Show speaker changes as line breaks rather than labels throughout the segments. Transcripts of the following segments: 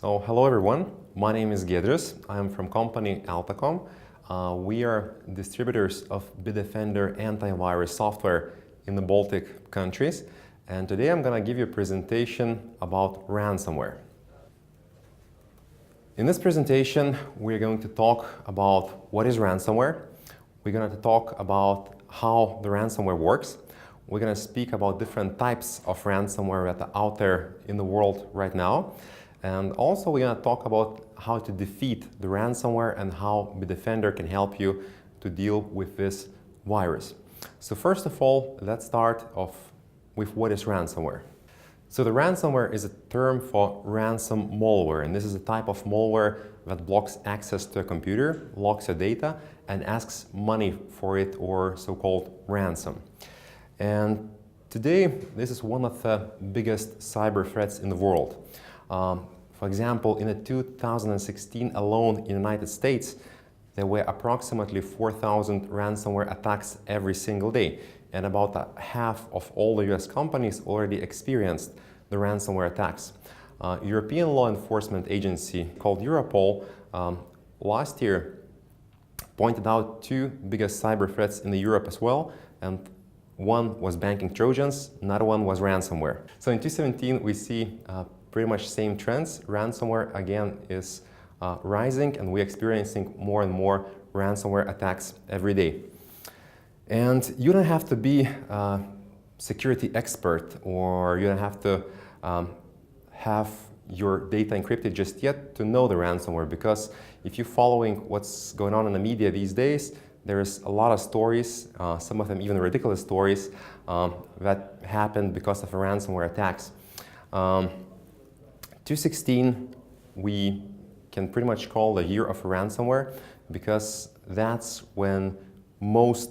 So hello everyone, my name is Giedrius. I'm from company Altacom. We are distributors of Bitdefender antivirus software in the Baltic countries. And today I'm going to give you a presentation about ransomware. In this presentation, we're going to talk about what is ransomware. We're going to talk about how the ransomware works. We're going to speak about different types of ransomware that are out there in the world right now. And also we're going to talk about how to defeat the ransomware and how Bitdefender can help you to deal with this virus. So first of all, let's start off with what is ransomware. So the ransomware is a term for ransom malware, and this is a type of malware that blocks access to a computer, locks your data, and asks money for it, or so-called ransom. And today, this is one of the biggest cyber threats in the world. For example, in 2016 alone in the United States, there were approximately 4,000 ransomware attacks every single day. And about half of all the US companies already experienced the ransomware attacks. European law enforcement agency called Europol last year pointed out two biggest cyber threats in Europe as well. And one was banking Trojans, another one was ransomware. So in 2017, we see pretty much same trends. Ransomware, again, is rising, and we're experiencing more and more ransomware attacks every day. And you don't have to be a security expert, or you don't have to have your data encrypted just yet to know the ransomware, because if you're following what's going on in the media these days, there's a lot of stories, some of them even ridiculous stories, that happened because of ransomware attacks. 2016, we can pretty much call the year of ransomware, because that's when most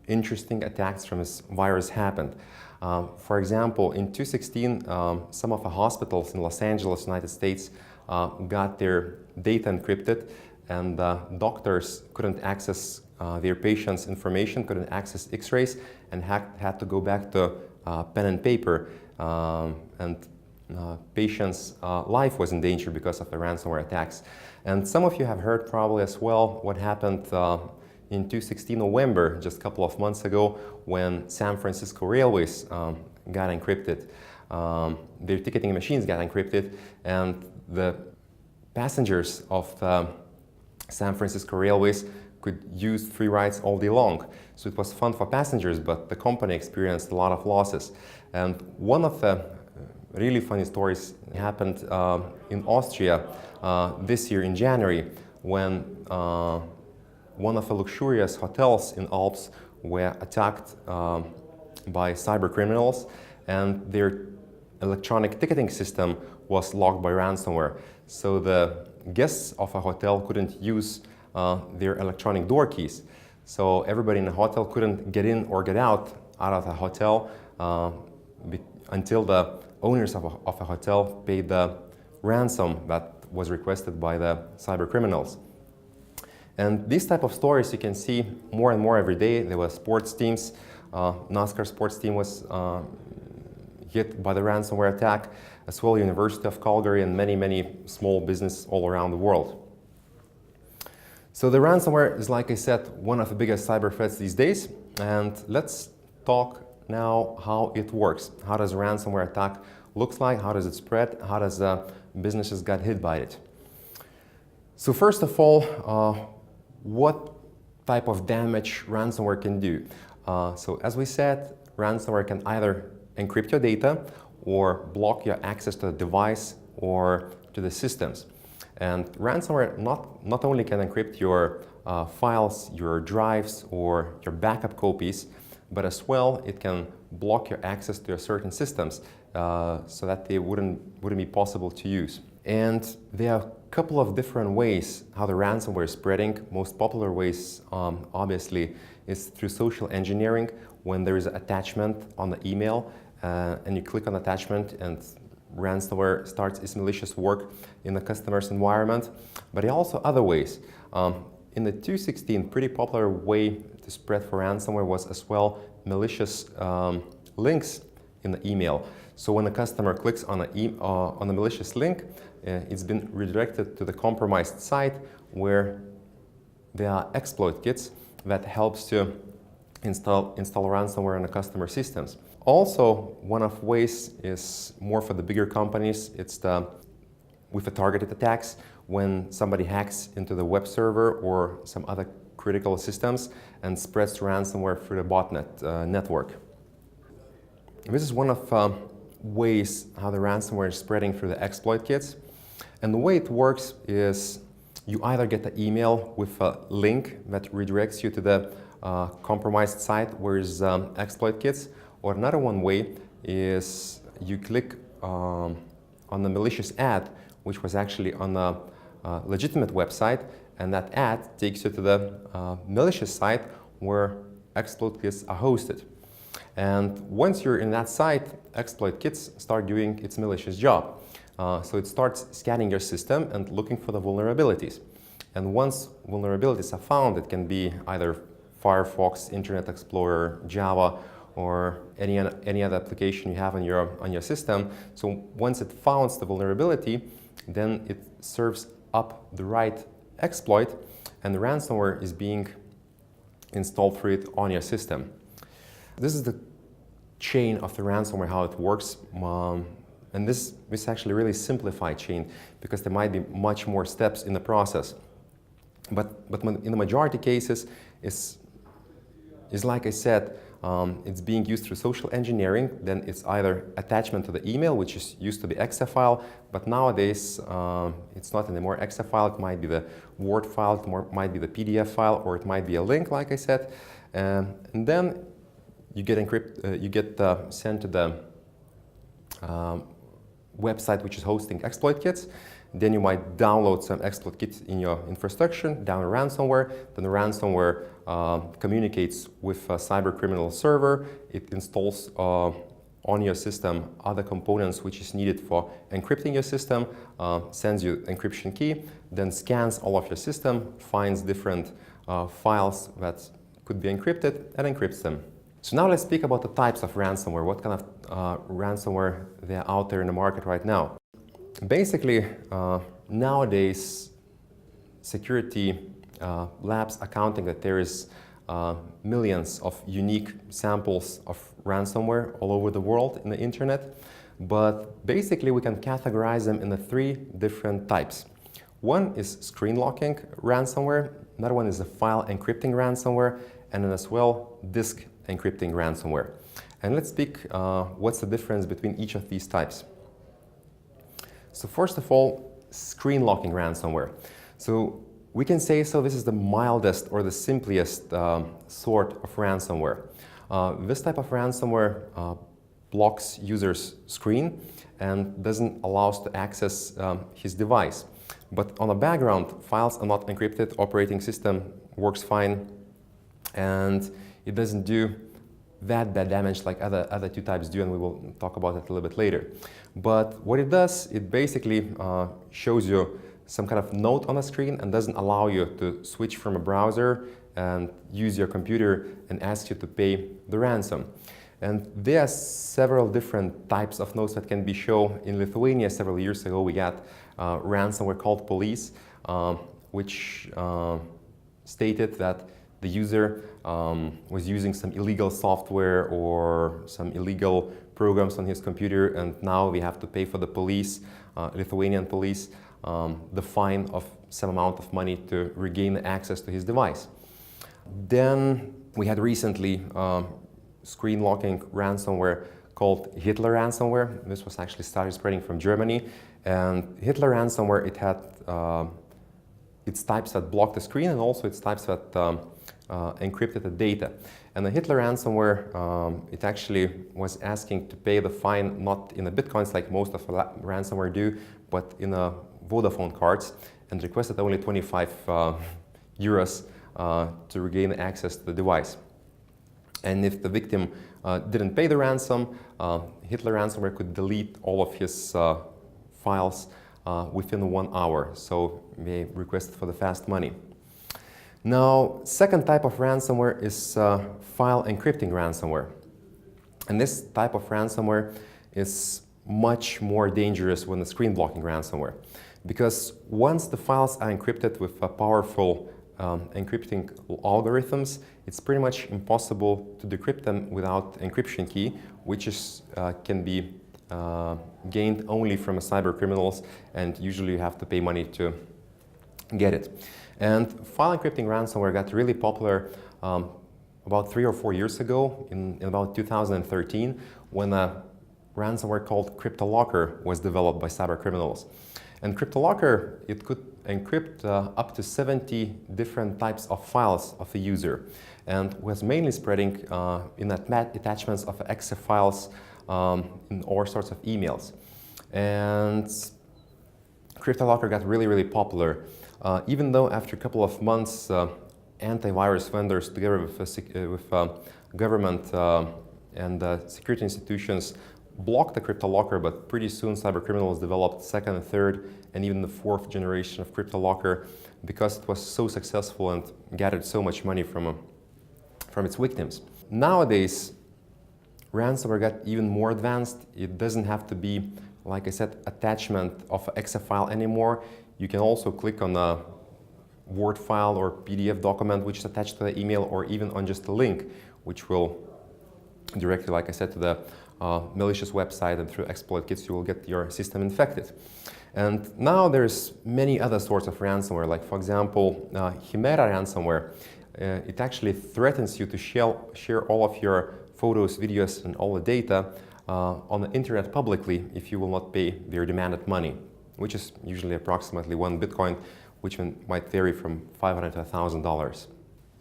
interesting attacks from this virus happened. For example, in 2016, some of the hospitals in Los Angeles, United States, got their data encrypted, and doctors couldn't access their patients' information, couldn't access X-rays, and had to go back to pen and paper. Patients' life was in danger because of the ransomware attacks. And some of you have heard probably as well what happened in 2016 November, just a couple of months ago, when San Francisco Railways got encrypted. Their ticketing machines got encrypted, and the passengers of the San Francisco Railways could use free rides all day long. So it was fun for passengers, but the company experienced a lot of losses. And one of the really funny stories happened in Austria this year in January, when one of the luxurious hotels in Alps were attacked by cyber criminals, and their electronic ticketing system was locked by ransomware. So the guests of a hotel couldn't use their electronic door keys. So everybody in the hotel couldn't get in or get out of the hotel until the owners of a hotel paid the ransom that was requested by the cyber criminals. And these type of stories you can see more and more every day. There were sports teams. NASCAR sports team was hit by the ransomware attack, as well University of Calgary and many small businesses all around the world. So the ransomware is, like I said, one of the biggest cyber threats these days. And let's talk now how it works. How does a ransomware attack looks like? How does it spread? How does businesses get hit by it? So first of all, what type of damage ransomware can do? So as we said, ransomware can either encrypt your data or block your access to the device or to the systems. And ransomware not only can encrypt your files, your drives, or your backup copies, but as well it can block your access to certain systems so that they wouldn't be possible to use. And there are a couple of different ways how the ransomware is spreading. Most popular ways, obviously, is through social engineering, when there is an attachment on the email and you click on attachment and ransomware starts its malicious work in the customer's environment. But there are also other ways. In the 2016, pretty popular way to spread for ransomware was as well malicious links in the email. So when a customer clicks on a malicious link, it's been redirected to the compromised site where there are exploit kits that helps to install ransomware on the customer systems. Also, one of ways is more for the bigger companies. It's with the targeted attacks when somebody hacks into the web server or some other critical systems and spreads ransomware through the botnet network. This is one of ways how the ransomware is spreading through the exploit kits. And the way it works is you either get an email with a link that redirects you to the compromised site where is exploit kits, or another one way is you click on the malicious ad, which was actually on a legitimate website, and that ad takes you to the malicious site where exploit kits are hosted. And once you're in that site, exploit kits start doing its malicious job. So it starts scanning your system and looking for the vulnerabilities. And once vulnerabilities are found, it can be either Firefox, Internet Explorer, Java, or any other application you have on your system. So once it finds the vulnerability, then it serves up the right exploit, and the ransomware is being installed through it on your system. This is the chain of the ransomware, how it works. And this is actually a really simplified chain because there might be much more steps in the process. But in the majority cases, is like I said, it's being used through social engineering. Then it's either attachment to the email, which is used to be exe file, but nowadays it's not anymore exe file. It might be the Word file, it might be the PDF file, or it might be a link, like I said. And then you get sent to the website which is hosting exploit kits. Then you might download some exploit kits in your infrastructure, down ransomware. Then the ransomware communicates with a cyber criminal server. It installs on your system other components which is needed for encrypting your system, sends you encryption key, then scans all of your system, finds different files that could be encrypted, and encrypts them. So now let's speak about the types of ransomware, what kind of ransomware there are out there in the market right now. Basically, nowadays, security labs are counting that there is millions of unique samples of ransomware all over the world in the internet. But basically, we can categorize them into three different types. One is screen locking ransomware, another one is a file encrypting ransomware, and then as well, disk encrypting ransomware. And let's speak what's the difference between each of these types. So first of all, screen locking ransomware. So we can say this is the mildest or the simplest sort of ransomware. This type of ransomware blocks user's screen and doesn't allow us to access his device. But on the background, files are not encrypted, operating system works fine, and it doesn't do that bad damage like other two types do, and we will talk about it a little bit later. But what it does, it basically shows you some kind of note on the screen and doesn't allow you to switch from a browser and use your computer and ask you to pay the ransom. And there are several different types of notes that can be shown. In Lithuania several years ago we got ransomware called Police, which stated that the user was using some illegal software or some illegal programs on his computer, and now we have to pay for the police, Lithuanian police, the fine of some amount of money to regain access to his device. Then we had recently screen locking ransomware called Hitler ransomware. This was actually started spreading from Germany, and Hitler ransomware, it had its types that block the screen and also its types that encrypted the data. And the Hitler ransomware, it actually was asking to pay the fine not in the bitcoins like most of the ransomware do, but in a Vodafone cards, and requested only 25 euros to regain access to the device. And if the victim didn't pay the ransom, Hitler ransomware could delete all of his files within 1 hour. So they requested for the fast money. Now, second type of ransomware is file encrypting ransomware. And this type of ransomware is much more dangerous than the screen blocking ransomware. Because once the files are encrypted with powerful encrypting algorithms, it's pretty much impossible to decrypt them without encryption key, which can be gained only from cyber criminals, and usually you have to pay money to get it. And file encrypting ransomware got really popular about 3 or 4 years ago, in about 2013, when a ransomware called CryptoLocker was developed by cyber criminals. And CryptoLocker, it could encrypt up to 70 different types of files of a user, and was mainly spreading in attachments of exe files in all sorts of emails. And CryptoLocker got really, really popular, even though after a couple of months, antivirus vendors, together with government and security institutions, blocked the CryptoLocker, but pretty soon cyber criminals developed second and third and even the fourth generation of CryptoLocker because it was so successful and gathered so much money from its victims. Nowadays, ransomware got even more advanced. It doesn't have to be, like I said, attachment of an exe file anymore. You can also click on a Word file or PDF document which is attached to the email, or even on just a link which will directly, like I said, to the malicious website, and through exploit kits you will get your system infected. And now there's many other sorts of ransomware, like for example Chimera ransomware. It actually threatens you to share all of your photos, videos and all the data on the internet publicly if you will not pay their demanded money, which is usually approximately 1 Bitcoin, which might vary from $500 to $1,000.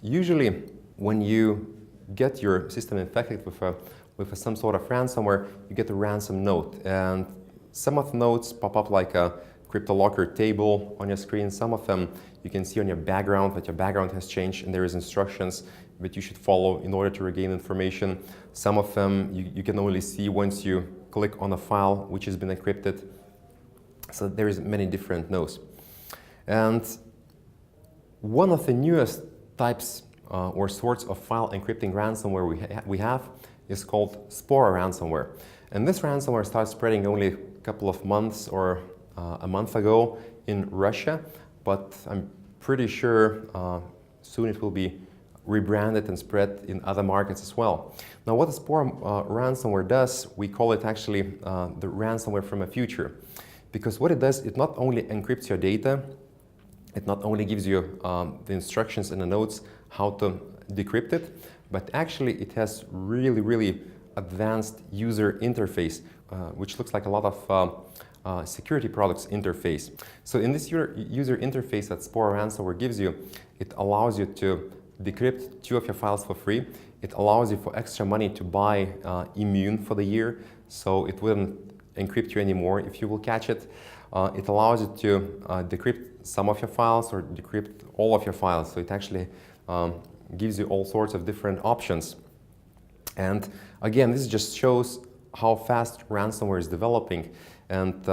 Usually when you get your system infected with some sort of ransomware, you get a ransom note, and some of the notes pop up like a CryptoLocker table on your screen. Some of them you can see on your background that your background has changed, and there is instructions that you should follow in order to regain information. Some of them you can only see once you click on a file which has been encrypted. So there is many different notes. And one of the newest types or sorts of file encrypting ransomware we have is called Spora ransomware. And this ransomware started spreading only a couple of months or a month ago in Russia, but I'm pretty sure soon it will be rebranded and spread in other markets as well. Now, what the Spora ransomware does, we call it actually the ransomware from the future. Because what it does, it not only encrypts your data, it not only gives you the instructions and the notes how to decrypt it, but actually it has really, really advanced user interface, which looks like a lot of security products interface. So in this user interface that Spora ransomware gives you, it allows you to decrypt 2 of your files for free. It allows you for extra money to buy Immune for the year, so it wouldn't encrypt you anymore if you will catch it. It allows you to decrypt some of your files or decrypt all of your files. So it actually gives you all sorts of different options. And again, this just shows how fast ransomware is developing. And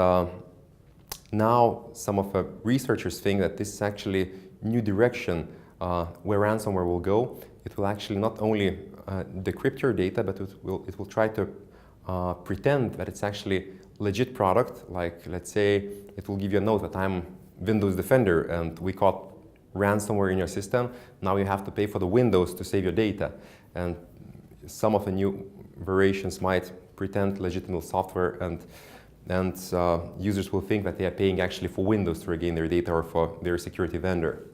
now some of the researchers think that this is actually a new direction where ransomware will go. It will actually not only decrypt your data, but it will try to pretend that it's actually legit product. Like, let's say it will give you a note that I'm Windows Defender and we caught ransomware in your system. Now you have to pay for the Windows to save your data. And some of the new variations might pretend legitimate software, and users will think that they are paying actually for Windows to regain their data or for their security vendor.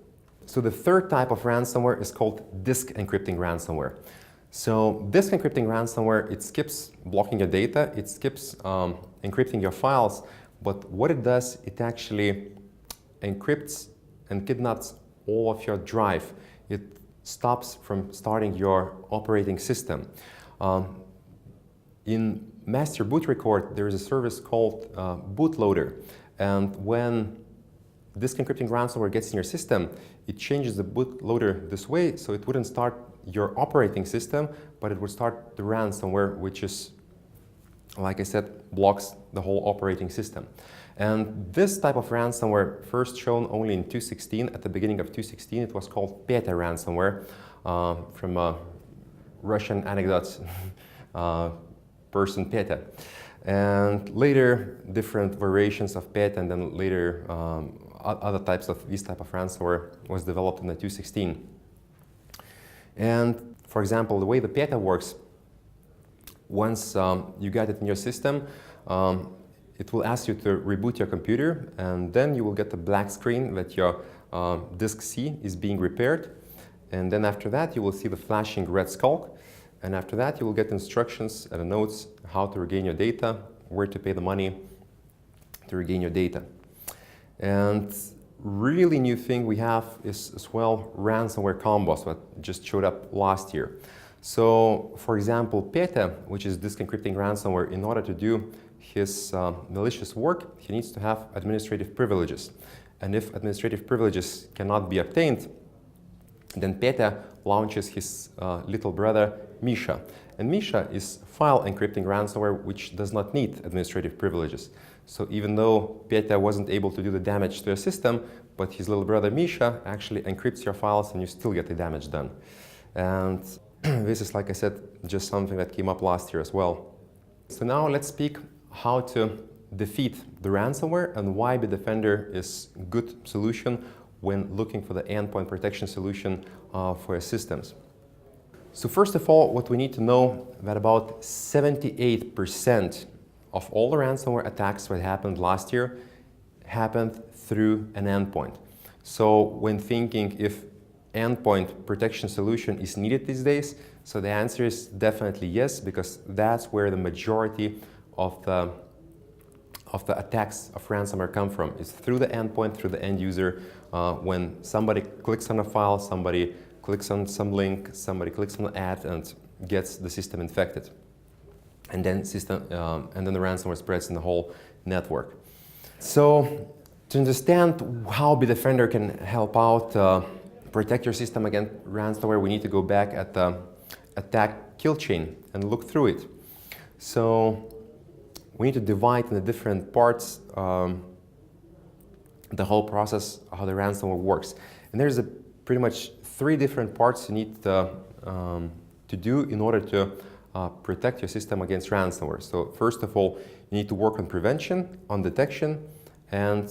So the third type of ransomware is called disk encrypting ransomware. So disk encrypting ransomware, it skips blocking your data, it skips encrypting your files, but what it does, it actually encrypts and kidnaps all of your drive. It stops from starting your operating system. In master boot record, there is a service called bootloader, and when disk encrypting ransomware gets in your system, it changes the bootloader this way, so it wouldn't start your operating system, but it would start the ransomware, which is, like I said, blocks the whole operating system. And this type of ransomware, first shown only in 2016, at the beginning of 2016, it was called Peta ransomware, from a Russian anecdote person Peta. And later, different variations of PETA and then later other types of this type of ransomware was developed in the 2016. And for example, the way the PETA works, once you get it in your system, it will ask you to reboot your computer, and then you will get a black screen that your disk C is being repaired. And then after that, you will see the flashing red skulk. And after that, you will get instructions and notes how to regain your data, where to pay the money to regain your data. And really new thing we have is as well ransomware combos that just showed up last year. So for example, PETA, which is disk encrypting ransomware, in order to do his malicious work, he needs to have administrative privileges. And if administrative privileges cannot be obtained, then PETA launches his little brother, Misha. And Misha is file encrypting ransomware which does not need administrative privileges. So even though PETA wasn't able to do the damage to your system, but his little brother Misha actually encrypts your files and you still get the damage done. And this is, like I said, just something that came up last year as well. So now let's speak how to defeat the ransomware and why Bitdefender is a good solution when looking for the endpoint protection solution for your systems. So first of all, what we need to know that about 78% of all the ransomware attacks that happened last year happened through an endpoint. So when thinking if endpoint protection solution is needed these days, so the answer is definitely yes, because that's where the majority of the attacks of ransomware come from. It's through the endpoint, through the end user. When somebody clicks on a file, somebody clicks on some link, somebody clicks on an ad and gets the system infected. And then the ransomware spreads in the whole network. So to understand how Bitdefender can help out protect your system against ransomware, we need to go back at the attack kill chain and look through it. So we need to divide in the different parts the whole process, how the ransomware works. And there's pretty much 3 different parts you need to do in order to protect your system against ransomware. So first of all, you need to work on prevention, on detection, and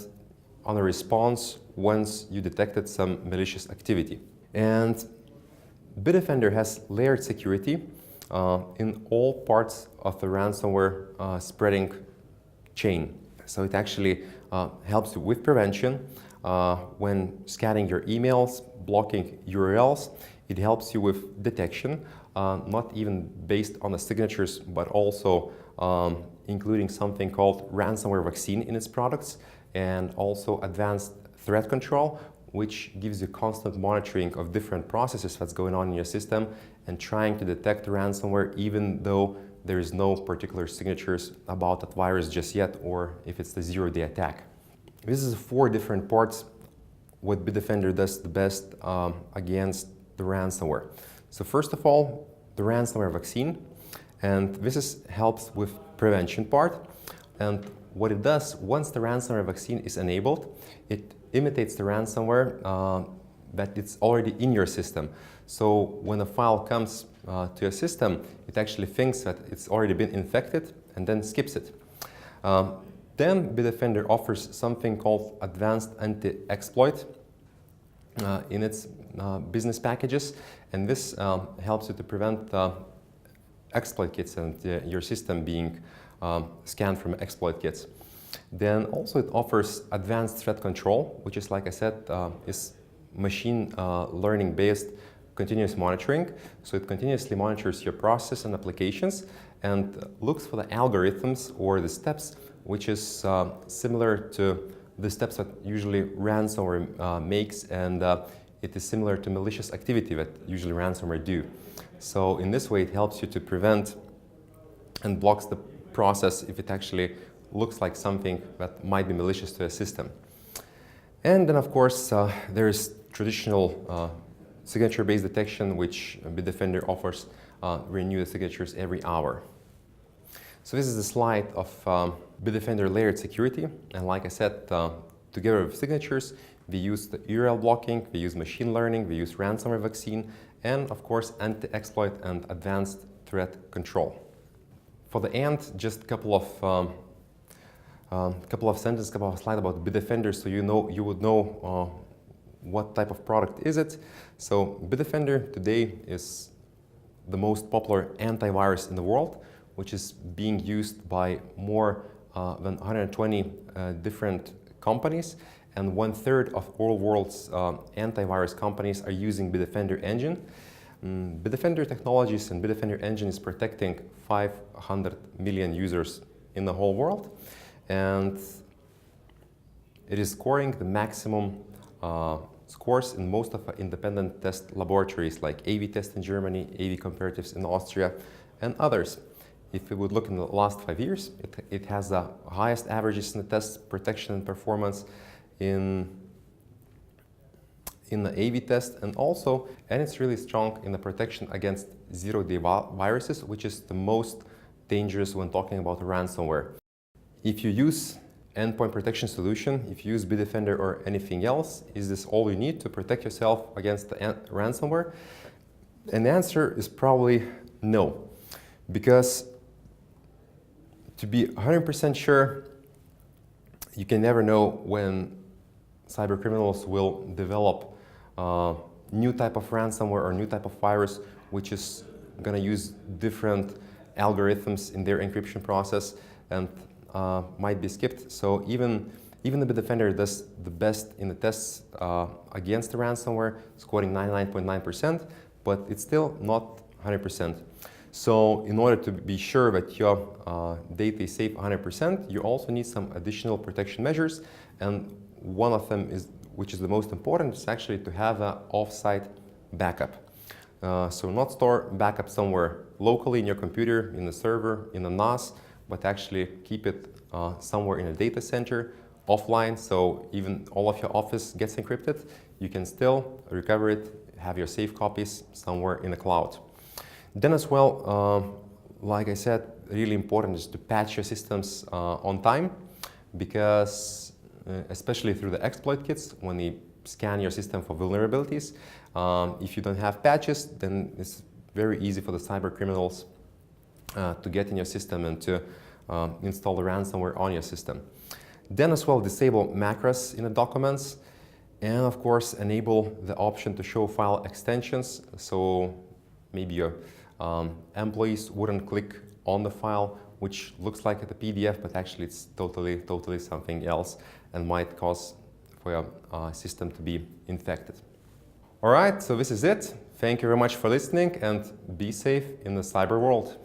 on a response once you detected some malicious activity. And Bitdefender has layered security in all parts of the ransomware spreading chain. So it actually helps you with prevention when scanning your emails, blocking URLs. It helps you with detection, not even based on the signatures, but also including something called ransomware vaccine in its products, and also advanced threat control, which gives you constant monitoring of different processes that's going on in your system and trying to detect ransomware even though there is no particular signatures about that virus just yet, or if it's the zero-day attack. This is 4 different parts what Bitdefender does the best against the ransomware. So first of all, the ransomware vaccine, and this helps with prevention part. And what it does, once the ransomware vaccine is enabled, it imitates the ransomware that it's already in your system. So when a file comes to your system, it actually thinks that it's already been infected and then skips it. Then Bitdefender offers something called advanced anti-exploit in its business packages, and this helps you to prevent exploit kits and your system being scanned from exploit kits. Then also it offers advanced threat control, which is, like I said, is machine learning based continuous monitoring. So it continuously monitors your process and applications and looks for the algorithms or the steps which is similar to the steps that usually ransomware makes, and it is similar to malicious activity that usually ransomware do. So in this way it helps you to prevent and blocks the process if it actually looks like something that might be malicious to a system. And then of course there is traditional signature-based detection, which Bitdefender offers. Renew the signatures every hour. So this is a slide of Bitdefender layered security, and like I said, together with signatures, we use the URL blocking, we use machine learning, we use ransomware vaccine, and of course anti-exploit and advanced threat control. For the end, just a couple of sentences, couple of slides about Bitdefender, so you would know what type of product is it. So Bitdefender today is the most popular antivirus in the world, which is being used by more than 120 different companies, and 1/3 of all world's antivirus companies are using Bitdefender engine. Bitdefender technologies and Bitdefender engine is protecting 500 million users in the whole world, and it is scoring the maximum scores in most of independent test laboratories like AV-Test in Germany, AV Comparatives in Austria, and others. If we would look in the last 5 years, it has the highest averages in the test protection and performance in the AV test, and it's really strong in the protection against zero-day viruses, which is the most dangerous when talking about ransomware. If you use endpoint protection solution, if you use Bitdefender or anything else, is this all you need to protect yourself against the ransomware? And the answer is probably no, because to be 100% sure, you can never know when cybercriminals will develop new type of ransomware or new type of virus, which is going to use different algorithms in their encryption process and might be skipped. So even the Bitdefender does the best in the tests against the ransomware, scoring 99.9%, but it's still not 100%. So in order to be sure that your data is safe 100%, you also need some additional protection measures, and one of them is, which is the most important, is actually to have an off-site backup. So not store backup somewhere locally in your computer, in a server, in a NAS, but actually keep it somewhere in a data center, offline, so even all of your office gets encrypted, you can still recover it, have your safe copies somewhere in the cloud. Then as well, like I said, really important is to patch your systems on time, because especially through the exploit kits, when they scan your system for vulnerabilities, if you don't have patches, then it's very easy for the cyber criminals to get in your system and to install the ransomware on your system. Then as well, disable macros in the documents, and of course enable the option to show file extensions, so maybe your employees wouldn't click on the file which looks like a PDF, but actually it's totally something else and might cause for your system to be infected. All right, so this is it. Thank you very much for listening, and be safe in the cyber world.